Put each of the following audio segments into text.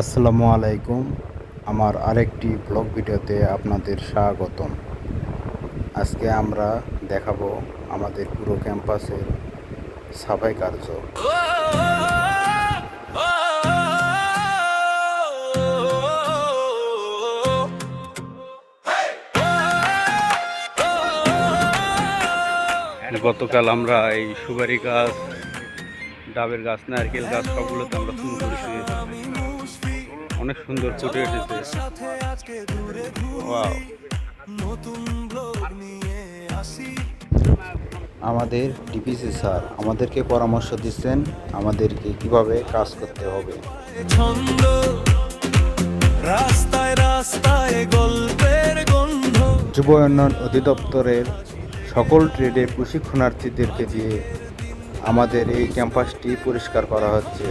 আসসালামু আলাইকুম। আমার আরেকটি ব্লগ ভিডিওতে আপনাদের স্বাগতম। আজকে আমরা দেখাবো আমাদের পুরো ক্যাম্পাসের সাফাই কার্য। গতকাল আমরা এই সুপারি গাছ, ডাবের গাছ, নারকেল গাছ সবগুলোতে আমরা চুন করেছি। অনেক সুন্দর ফুটে উঠেছে। ওয়াও। আমাদের ডিপিসি স্যার আমাদেরকে পরামর্শ দিচ্ছেন আমাদেরকে কিভাবে কাজ করতে হবে। যুব উন্নয়ন অধিদপ্তরের সকল ট্রেডে প্রশিক্ষণার্থীদেরকে দিয়ে আমাদের এই ক্যাম্পাসটি পরিষ্কার করা হচ্ছে।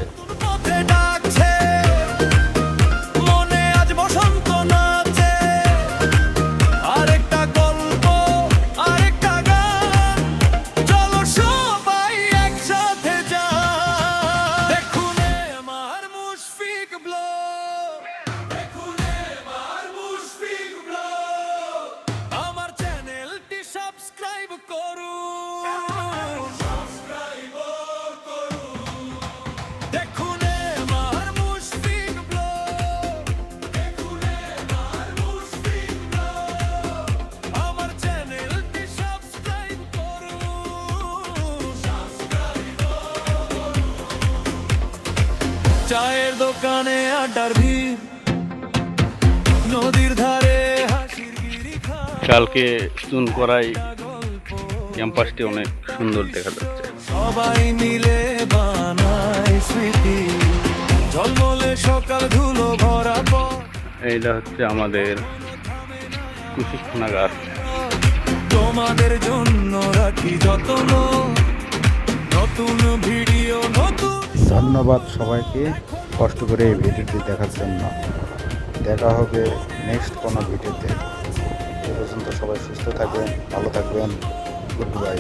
চায়ের দোকানে আড্ডার ভিড়, নদীর ধারে হাসির গিরি খায়। কালকে চুন করাই ক্যাম্পাসটি অনেক সুন্দর দেখা যাচ্ছে। সবাই মিলে বানায় স্মৃতি, ঝলমলে সকাল ধুলো ভরা পথ। এইটা হচ্ছে আমাদের প্রশিক্ষণাগার। তোমাদের জন্য রাখি যত্ন, নতুন ভিডিও নতুন। ধন্যবাদ সবাইকে কষ্ট করে এই ভিডিওটি দেখার জন্য। দেখা হবে নেক্সট কোনো ভিডিওতে। এ পর্যন্ত সবাই সুস্থ থাকবেন, ভালো থাকবেন। Good bye.